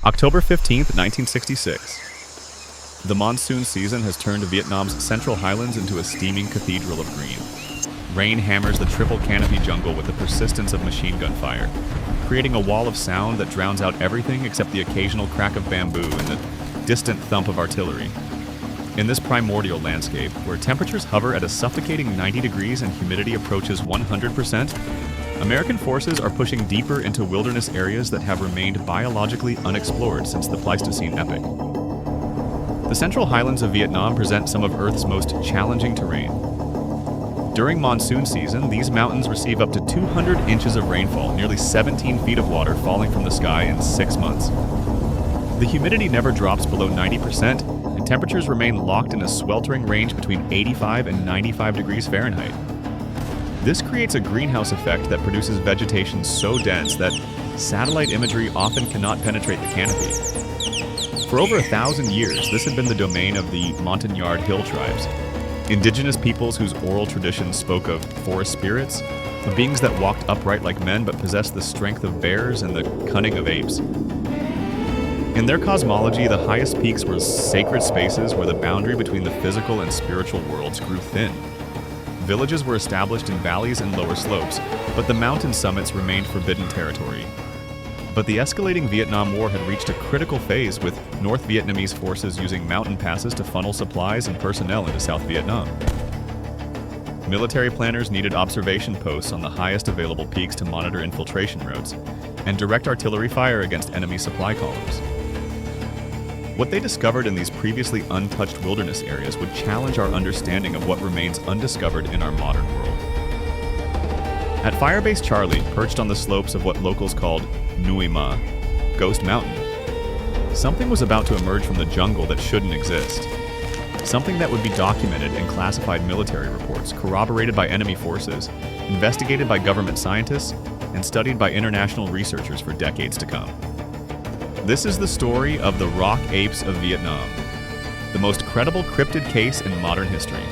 October 15th, 1966. The monsoon season has turned Vietnam's Central Highlands into a steaming cathedral of green. Rain hammers the triple canopy jungle with the persistence of machine gun fire, creating a wall of sound that drowns out everything except the occasional crack of bamboo and the distant thump of artillery. In this primordial landscape, where temperatures hover at a suffocating 90 degrees and humidity approaches 100%, American forces are pushing deeper into wilderness areas that have remained biologically unexplored since the Pleistocene epoch. The Central Highlands of Vietnam present some of Earth's most challenging terrain. During monsoon season, these mountains receive up to 200 inches of rainfall, nearly 17 feet of water falling from the sky in 6 months. The humidity never drops below 90%, and temperatures remain locked in a sweltering range between 85 and 95 degrees Fahrenheit. This creates a greenhouse effect that produces vegetation so dense that satellite imagery often cannot penetrate the canopy. For over 1,000 years, this had been the domain of the Montagnard Hill tribes, indigenous peoples whose oral traditions spoke of forest spirits, of beings that walked upright like men but possessed the strength of bears and the cunning of apes. In their cosmology, the highest peaks were sacred spaces where the boundary between the physical and spiritual worlds grew thin. Villages were established in valleys and lower slopes, but the mountain summits remained forbidden territory. But the escalating Vietnam War had reached a critical phase, with North Vietnamese forces using mountain passes to funnel supplies and personnel into South Vietnam. Military planners needed observation posts on the highest available peaks to monitor infiltration routes and direct artillery fire against enemy supply columns. What they discovered in these previously untouched wilderness areas would challenge our understanding of what remains undiscovered in our modern world. At Firebase Charlie, perched on the slopes of what locals called Nui Ma, Ghost Mountain, something was about to emerge from the jungle that shouldn't exist. Something that would be documented in classified military reports, corroborated by enemy forces, investigated by government scientists, and studied by international researchers for decades to come. This is the story of the Rock Apes of Vietnam, the most credible cryptid case in modern history.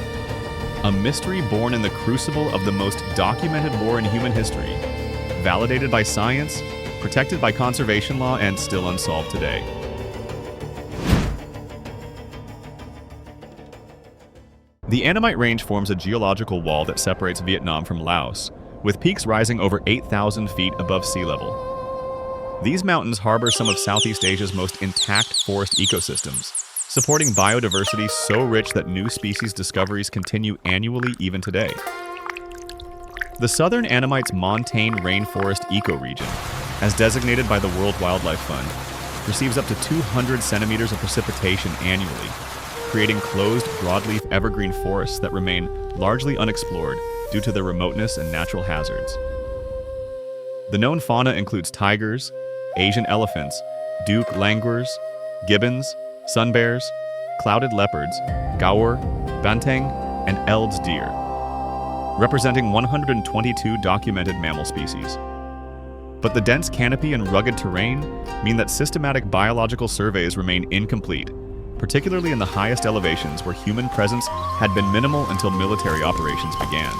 A mystery born in the crucible of the most documented war in human history, validated by science, protected by conservation law, and still unsolved today. The Annamite Range forms a geological wall that separates Vietnam from Laos, with peaks rising over 8,000 feet above sea level. These mountains harbor some of Southeast Asia's most intact forest ecosystems, supporting biodiversity so rich that new species discoveries continue annually even today. The Southern Annamite's Montane Rainforest Ecoregion, as designated by the World Wildlife Fund, receives up to 200 centimeters of precipitation annually, creating closed broadleaf evergreen forests that remain largely unexplored due to their remoteness and natural hazards. The known fauna includes tigers, Asian elephants, Duke langurs, gibbons, sun bears, clouded leopards, gaur, banteng, and Eld's deer, representing 122 documented mammal species. But the dense canopy and rugged terrain mean that systematic biological surveys remain incomplete, particularly in the highest elevations where human presence had been minimal until military operations began.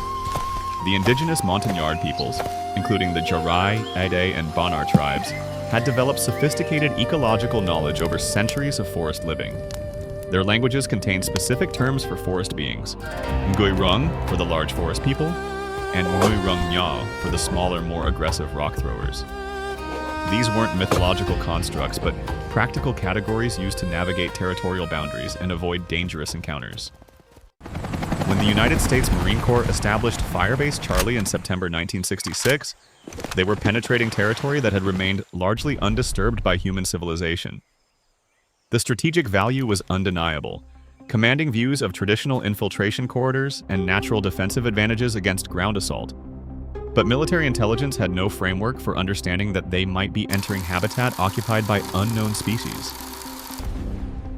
The indigenous Montagnard peoples, including the Jarai, Ade, and Bonar tribes, had developed sophisticated ecological knowledge over centuries of forest living. Their languages contain specific terms for forest beings: Ngui Rung for the large forest people, and Ngui Rung Nya for the smaller, more aggressive rock throwers. These weren't mythological constructs, but practical categories used to navigate territorial boundaries and avoid dangerous encounters. When the United States Marine Corps established Firebase Charlie in September 1966, they were penetrating territory that had remained largely undisturbed by human civilization. The strategic value was undeniable, commanding views of traditional infiltration corridors and natural defensive advantages against ground assault. But military intelligence had no framework for understanding that they might be entering habitat occupied by unknown species.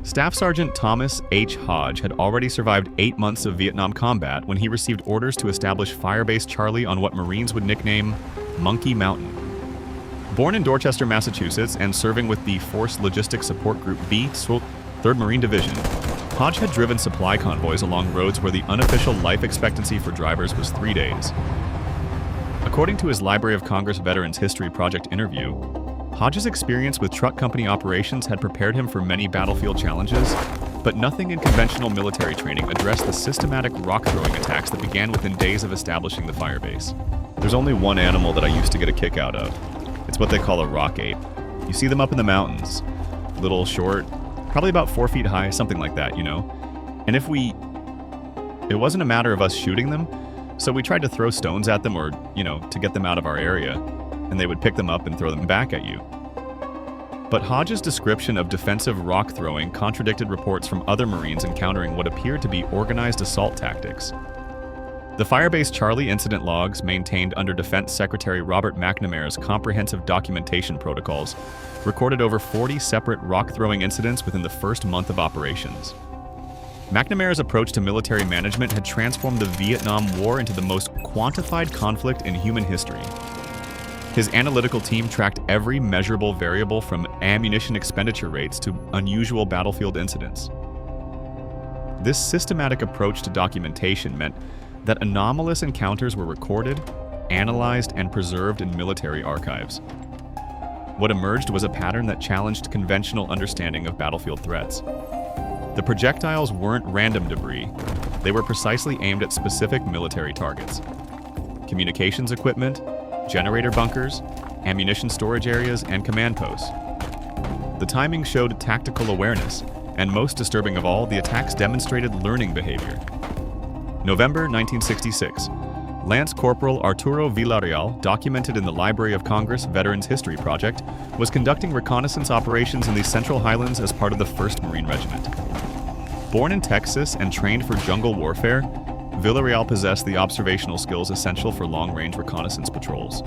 Staff Sergeant Thomas H. Hodge had already survived 8 months of Vietnam combat when he received orders to establish Firebase Charlie on what Marines would nickname Monkey Mountain. Born in Dorchester, Massachusetts, and serving with the Force Logistics Support Group B, 3rd Marine Division, Hodge had driven supply convoys along roads where the unofficial life expectancy for drivers was 3 days. According to his Library of Congress Veterans History Project interview, Hodge's experience with truck company operations had prepared him for many battlefield challenges, but nothing in conventional military training addressed the systematic rock-throwing attacks that began within days of establishing the firebase. There's only one animal that I used to get a kick out of. It's what they call a rock ape. You see them up in the mountains. Little, short, probably about 4 feet high, something like that, you know? And it wasn't a matter of us shooting them, so we tried to throw stones at them or, to get them out of our area, and they would pick them up and throw them back at you. But Hodge's description of defensive rock throwing contradicted reports from other Marines encountering what appeared to be organized assault tactics. The Firebase Charlie incident logs, maintained under Defense Secretary Robert McNamara's comprehensive documentation protocols, recorded over 40 separate rock-throwing incidents within the first month of operations. McNamara's approach to military management had transformed the Vietnam War into the most quantified conflict in human history. His analytical team tracked every measurable variable from ammunition expenditure rates to unusual battlefield incidents. This systematic approach to documentation meant that anomalous encounters were recorded, analyzed, and preserved in military archives. What emerged was a pattern that challenged conventional understanding of battlefield threats. The projectiles weren't random debris, they were precisely aimed at specific military targets. Communications equipment, generator bunkers, ammunition storage areas, and command posts. The timing showed tactical awareness, and most disturbing of all, the attacks demonstrated learning behavior. November 1966. Lance Corporal Arturo Villarreal, documented in the Library of Congress Veterans History Project, was conducting reconnaissance operations in the Central Highlands as part of the 1st Marine Regiment. Born in Texas and trained for jungle warfare, Villarreal possessed the observational skills essential for long-range reconnaissance patrols.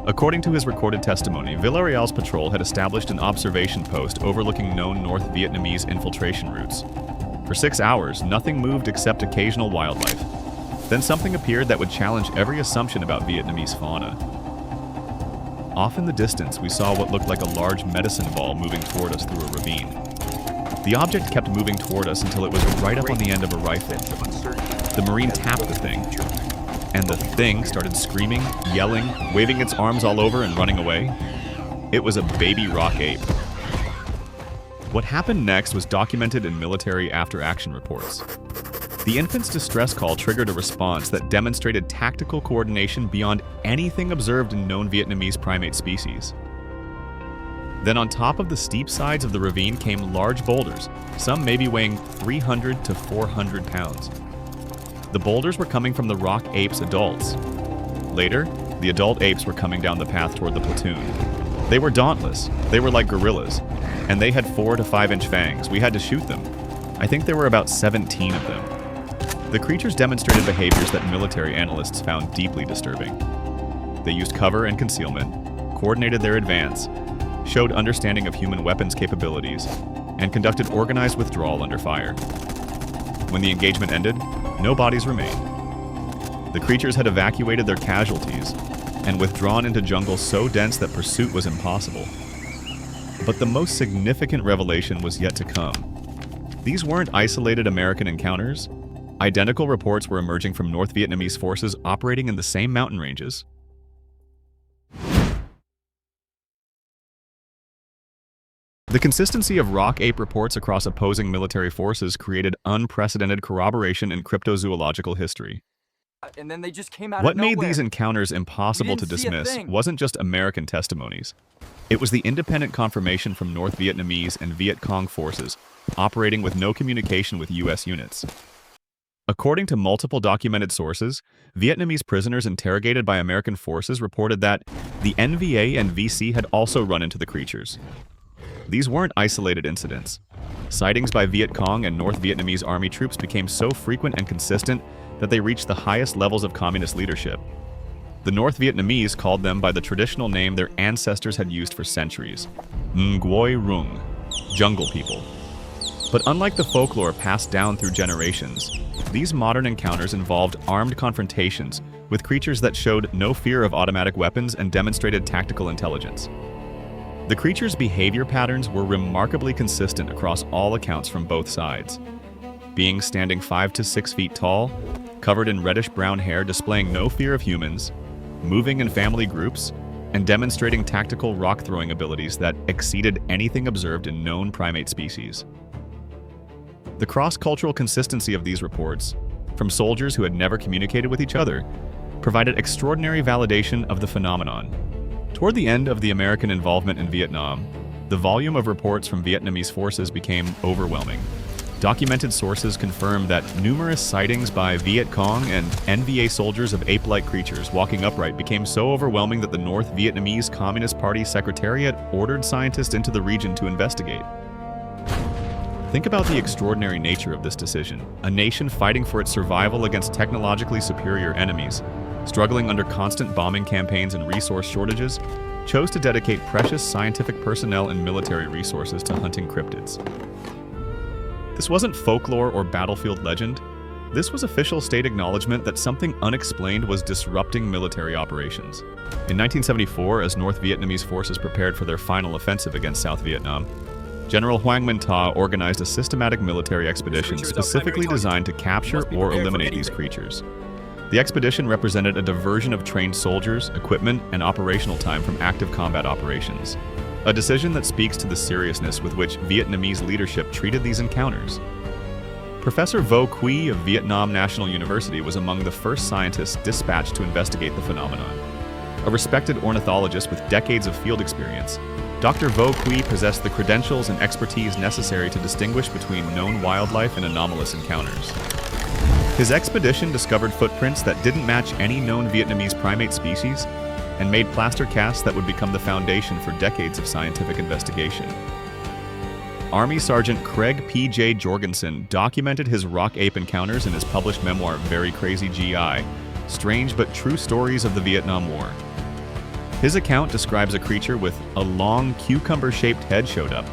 According to his recorded testimony, Villarreal's patrol had established an observation post overlooking known North Vietnamese infiltration routes. For 6 hours, nothing moved except occasional wildlife. Then something appeared that would challenge every assumption about Vietnamese fauna. Off in the distance, we saw what looked like a large medicine ball moving toward us through a ravine. The object kept moving toward us until it was right up on the end of a rifle. The Marine tapped the thing, and the thing started screaming, yelling, waving its arms all over and running away. It was a baby rock ape. What happened next was documented in military after-action reports. The infant's distress call triggered a response that demonstrated tactical coordination beyond anything observed in known Vietnamese primate species. Then on top of the steep sides of the ravine came large boulders, some maybe weighing 300 to 400 pounds. The boulders were coming from the rock ape's adults. Later, the adult apes were coming down the path toward the platoon. They were dauntless, they were like gorillas, and they had 4 to 5 inch fangs. We had to shoot them. I think there were about 17 of them. The creatures demonstrated behaviors that military analysts found deeply disturbing. They used cover and concealment, coordinated their advance, showed understanding of human weapons capabilities, and conducted organized withdrawal under fire. When the engagement ended, no bodies remained. The creatures had evacuated their casualties and withdrawn into jungle so dense that pursuit was impossible. But the most significant revelation was yet to come. These weren't isolated American encounters. Identical reports were emerging from North Vietnamese forces operating in the same mountain ranges. The consistency of rock ape reports across opposing military forces created unprecedented corroboration in cryptozoological history. And then they just came out What of nowhere. made these encounters impossible to dismiss wasn't just American testimonies. It was the independent confirmation from North Vietnamese and Viet Cong forces, operating with no communication with U.S. units. According to multiple documented sources, Vietnamese prisoners interrogated by American forces reported that the NVA and VC had also run into the creatures. These weren't isolated incidents. Sightings by Viet Cong and North Vietnamese army troops became so frequent and consistent that they reached the highest levels of communist leadership. The North Vietnamese called them by the traditional name their ancestors had used for centuries, Nguoi Rung, jungle people. But unlike the folklore passed down through generations, these modern encounters involved armed confrontations with creatures that showed no fear of automatic weapons and demonstrated tactical intelligence. The creatures' behavior patterns were remarkably consistent across all accounts from both sides. Beings standing 5 to 6 feet tall, covered in reddish-brown hair displaying no fear of humans, moving in family groups, and demonstrating tactical rock-throwing abilities that exceeded anything observed in known primate species. The cross-cultural consistency of these reports, from soldiers who had never communicated with each other, provided extraordinary validation of the phenomenon. Toward the end of the American involvement in Vietnam, the volume of reports from Vietnamese forces became overwhelming. Documented sources confirmed that numerous sightings by Viet Cong and NVA soldiers of ape-like creatures walking upright became so overwhelming that the North Vietnamese Communist Party Secretariat ordered scientists into the region to investigate. Think about the extraordinary nature of this decision. A nation fighting for its survival against technologically superior enemies, struggling under constant bombing campaigns and resource shortages, chose to dedicate precious scientific personnel and military resources to hunting cryptids. This wasn't folklore or battlefield legend. This was official state acknowledgement that something unexplained was disrupting military operations. In 1974, as North Vietnamese forces prepared for their final offensive against South Vietnam, General Hoang Minh Ta organized a systematic military expedition specifically designed to capture or eliminate these creatures. The expedition represented a diversion of trained soldiers, equipment, and operational time from active combat operations. A decision that speaks to the seriousness with which Vietnamese leadership treated these encounters. Professor Vo Quy of Vietnam National University was among the first scientists dispatched to investigate the phenomenon. A respected ornithologist with decades of field experience, Dr. Vo Quy possessed the credentials and expertise necessary to distinguish between known wildlife and anomalous encounters. His expedition discovered footprints that didn't match any known Vietnamese primate species and made plaster casts that would become the foundation for decades of scientific investigation. Army Sergeant Craig P.J. Jorgensen documented his rock ape encounters in his published memoir Very Crazy GI, Strange But True Stories of the Vietnam War. His account describes a creature with a long, cucumber-shaped head showed up.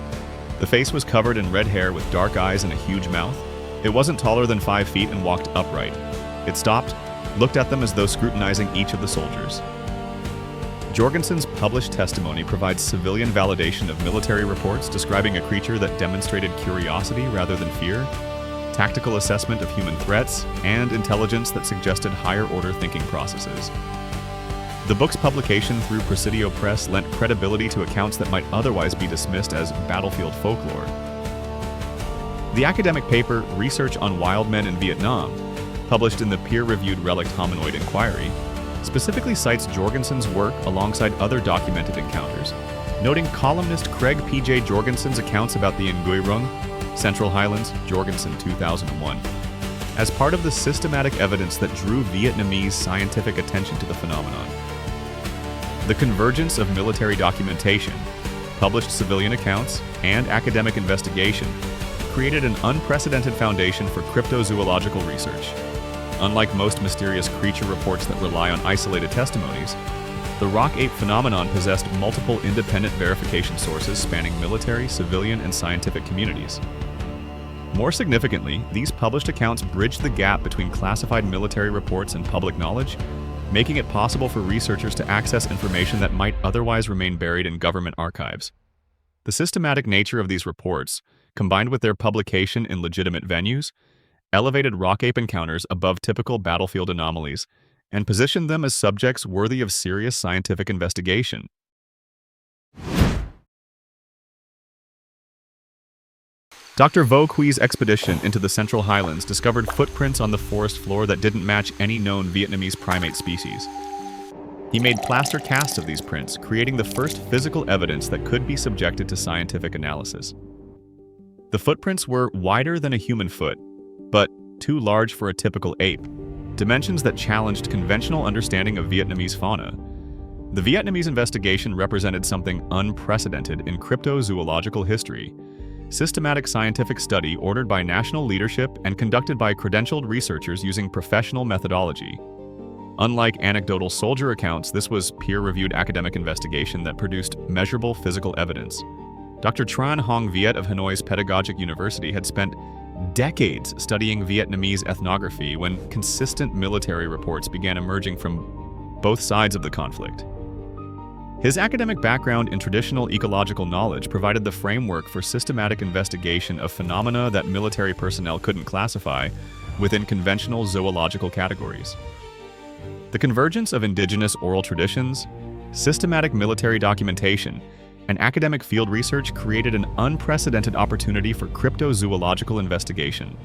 The face was covered in red hair with dark eyes and a huge mouth. It wasn't taller than 5 feet and walked upright. It stopped, looked at them as though scrutinizing each of the soldiers. Jorgensen's published testimony provides civilian validation of military reports describing a creature that demonstrated curiosity rather than fear, tactical assessment of human threats, and intelligence that suggested higher-order thinking processes. The book's publication through Presidio Press lent credibility to accounts that might otherwise be dismissed as battlefield folklore. The academic paper Research on Wild Men in Vietnam, published in the peer-reviewed Relict Hominoid Inquiry, specifically cites Jorgensen's work alongside other documented encounters, noting columnist Craig P.J. Jorgensen's accounts about the Nguy Rung, Central Highlands, Jorgensen 2001, as part of the systematic evidence that drew Vietnamese scientific attention to the phenomenon. The convergence of military documentation, published civilian accounts, and academic investigation created an unprecedented foundation for cryptozoological research. Unlike most mysterious creature reports that rely on isolated testimonies, the rock ape phenomenon possessed multiple independent verification sources spanning military, civilian, and scientific communities. More significantly, these published accounts bridged the gap between classified military reports and public knowledge, making it possible for researchers to access information that might otherwise remain buried in government archives. The systematic nature of these reports, combined with their publication in legitimate venues, elevated rock ape encounters above typical battlefield anomalies and positioned them as subjects worthy of serious scientific investigation. Dr. Vo Quý's expedition into the Central Highlands discovered footprints on the forest floor that didn't match any known Vietnamese primate species. He made plaster casts of these prints, creating the first physical evidence that could be subjected to scientific analysis. The footprints were wider than a human foot, but too large for a typical ape, dimensions that challenged conventional understanding of Vietnamese fauna. The Vietnamese investigation represented something unprecedented in cryptozoological history, systematic scientific study ordered by national leadership and conducted by credentialed researchers using professional methodology. Unlike anecdotal soldier accounts, this was peer-reviewed academic investigation that produced measurable physical evidence. Dr. Tran Hong Viet of Hanoi's Pedagogic University had spent decades studying Vietnamese ethnography when consistent military reports began emerging from both sides of the conflict. His academic background in traditional ecological knowledge provided the framework for systematic investigation of phenomena that military personnel couldn't classify within conventional zoological categories. The convergence of indigenous oral traditions, Systematic military documentation and academic field research created an unprecedented opportunity for cryptozoological investigation.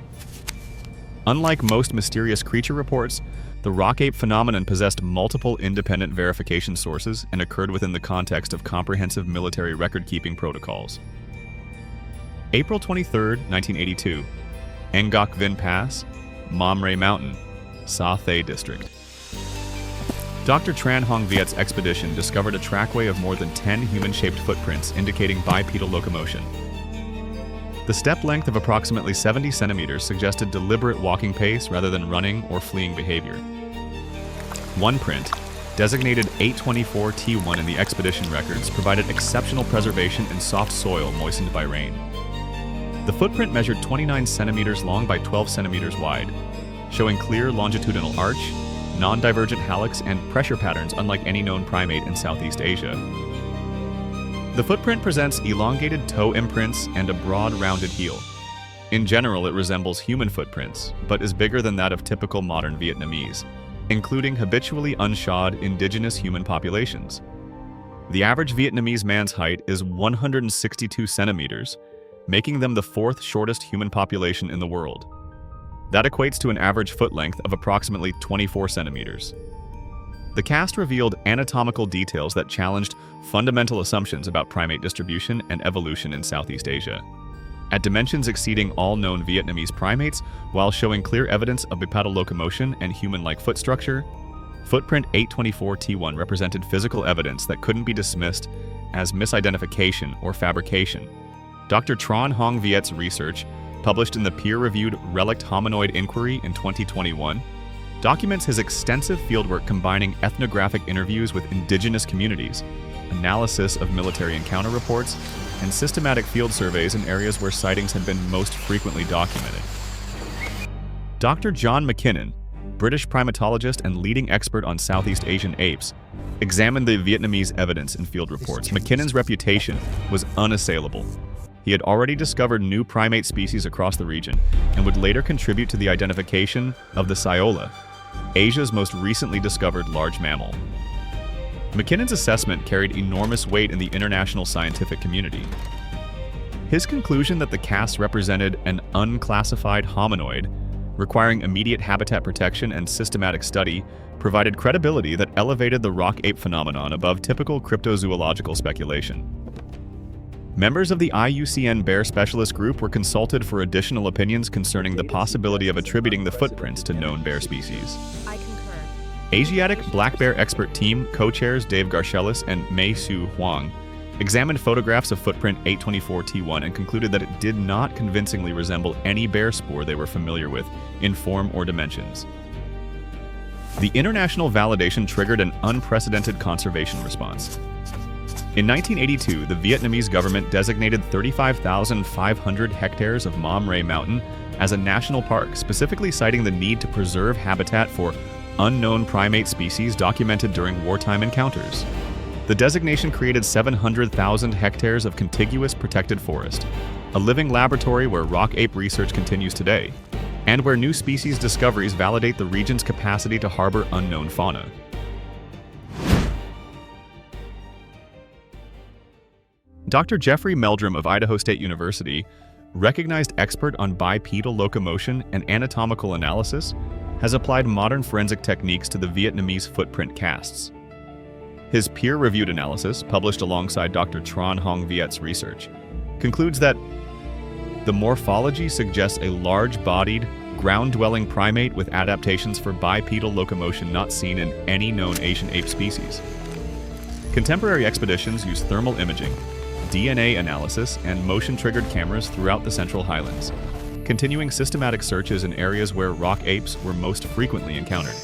Unlike most mysterious creature reports, the Rock Ape phenomenon possessed multiple independent verification sources and occurred within the context of comprehensive military record-keeping protocols. April 23, 1982, Ngoc Vinh Pass, Mam Ray Mountain, Sa Thé District. Dr. Tran Hong Viet's expedition discovered a trackway of more than 10 human-shaped footprints indicating bipedal locomotion. The step length of approximately 70 centimeters suggested deliberate walking pace rather than running or fleeing behavior. One print, designated 824T1 in the expedition records, provided exceptional preservation in soft soil moistened by rain. The footprint measured 29 centimeters long by 12 centimeters wide, showing clear longitudinal arch, non-divergent hallux, and pressure patterns unlike any known primate in Southeast Asia. The footprint presents elongated toe imprints and a broad, rounded heel. In general, it resembles human footprints, but is bigger than that of typical modern Vietnamese, including habitually unshod indigenous human populations. The average Vietnamese man's height is 162 centimeters, making them the fourth shortest human population in the world. That equates to an average foot length of approximately 24 centimeters. The cast revealed anatomical details that challenged fundamental assumptions about primate distribution and evolution in Southeast Asia. At dimensions exceeding all known Vietnamese primates, while showing clear evidence of bipedal locomotion and human-like foot structure, footprint 824T1 represented physical evidence that couldn't be dismissed as misidentification or fabrication. Dr. Tran Hong Viet's research, published in the peer-reviewed Relict Hominoid Inquiry in 2021, documents his extensive fieldwork combining ethnographic interviews with indigenous communities, analysis of military encounter reports, and systematic field surveys in areas where sightings had been most frequently documented. Dr. John McKinnon, British primatologist and leading expert on Southeast Asian apes, examined the Vietnamese evidence in field reports. McKinnon's reputation was unassailable. He had already discovered new primate species across the region and would later contribute to the identification of the Saola, Asia's most recently discovered large mammal. McKinnon's assessment carried enormous weight in the international scientific community. His conclusion that the casts represented an unclassified hominoid, requiring immediate habitat protection and systematic study, provided credibility that elevated the rock ape phenomenon above typical cryptozoological speculation. Members of the IUCN Bear Specialist Group were consulted for additional opinions concerning the possibility of attributing the footprints to known bear species. I concur. Asiatic black bear expert team co-chairs Dave Garcelis and Mei Su Huang examined photographs of footprint 824T1 and concluded that it did not convincingly resemble any bear spoor they were familiar with in form or dimensions. The international validation triggered an unprecedented conservation response. In 1982, the Vietnamese government designated 35,500 hectares of Mam Ray Mountain as a national park, specifically citing the need to preserve habitat for unknown primate species documented during wartime encounters. The designation created 700,000 hectares of contiguous protected forest, a living laboratory where rock ape research continues today, and where new species discoveries validate the region's capacity to harbor unknown fauna. Dr. Jeffrey Meldrum of Idaho State University, recognized expert on bipedal locomotion and anatomical analysis, has applied modern forensic techniques to the Vietnamese footprint casts. His peer-reviewed analysis, published alongside Dr. Tran Hong Viet's research, concludes that the morphology suggests a large-bodied, ground-dwelling primate with adaptations for bipedal locomotion not seen in any known Asian ape species. Contemporary expeditions use thermal imaging, DNA analysis, and motion-triggered cameras throughout the Central Highlands, continuing systematic searches in areas where rock apes were most frequently encountered.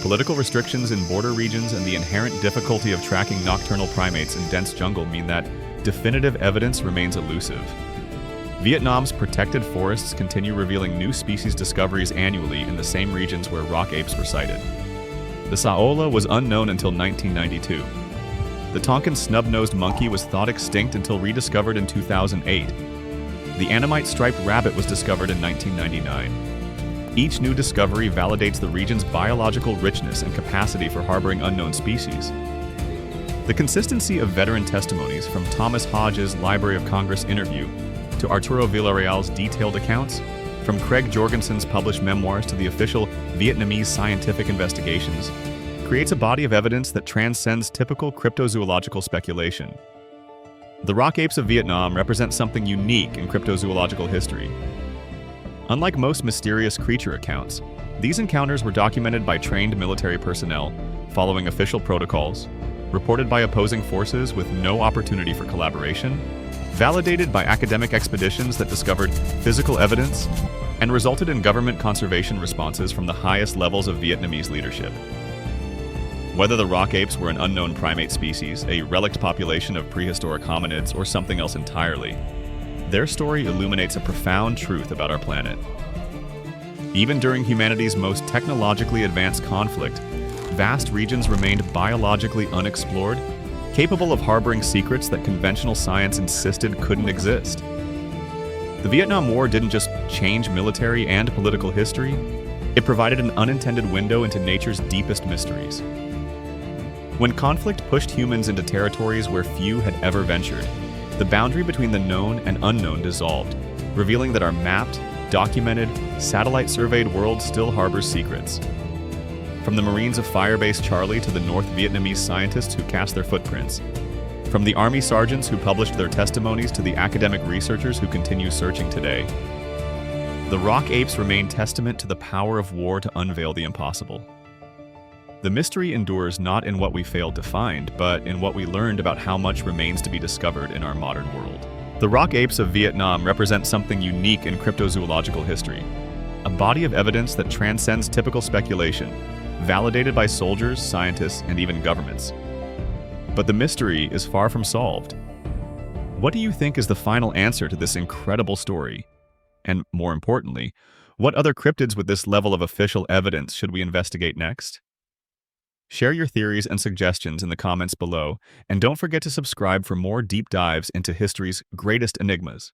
Political restrictions in border regions and the inherent difficulty of tracking nocturnal primates in dense jungle mean that definitive evidence remains elusive. Vietnam's protected forests continue revealing new species discoveries annually in the same regions where rock apes were sighted. The Saola was unknown until 1992. The Tonkin snub-nosed monkey was thought extinct until rediscovered in 2008. The Annamite striped rabbit was discovered in 1999. Each new discovery validates the region's biological richness and capacity for harboring unknown species. The consistency of veteran testimonies, from Thomas Hodge's Library of Congress interview to Arturo Villarreal's detailed accounts, from Craig Jorgensen's published memoirs to the official Vietnamese scientific investigations, creates a body of evidence that transcends typical cryptozoological speculation. The rock apes of Vietnam represent something unique in cryptozoological history. Unlike most mysterious creature accounts, these encounters were documented by trained military personnel, following official protocols, reported by opposing forces with no opportunity for collaboration, validated by academic expeditions that discovered physical evidence, and resulted in government conservation responses from the highest levels of Vietnamese leadership. Whether the rock apes were an unknown primate species, a relict population of prehistoric hominids, or something else entirely, their story illuminates a profound truth about our planet. Even during humanity's most technologically advanced conflict, vast regions remained biologically unexplored, capable of harboring secrets that conventional science insisted couldn't exist. The Vietnam War didn't just change military and political history, it provided an unintended window into nature's deepest mysteries. When conflict pushed humans into territories where few had ever ventured, the boundary between the known and unknown dissolved, revealing that our mapped, documented, satellite-surveyed world still harbors secrets. From the Marines of Firebase Charlie to the North Vietnamese scientists who cast their footprints. From the Army sergeants who published their testimonies to the academic researchers who continue searching today. The rock apes remain testament to the power of war to unveil the impossible. The mystery endures not in what we failed to find, but in what we learned about how much remains to be discovered in our modern world. The rock apes of Vietnam represent something unique in cryptozoological history, a body of evidence that transcends typical speculation, validated by soldiers, scientists, and even governments. But the mystery is far from solved. What do you think is the final answer to this incredible story? And more importantly, what other cryptids with this level of official evidence should we investigate next? Share your theories and suggestions in the comments below, and don't forget to subscribe for more deep dives into history's greatest enigmas.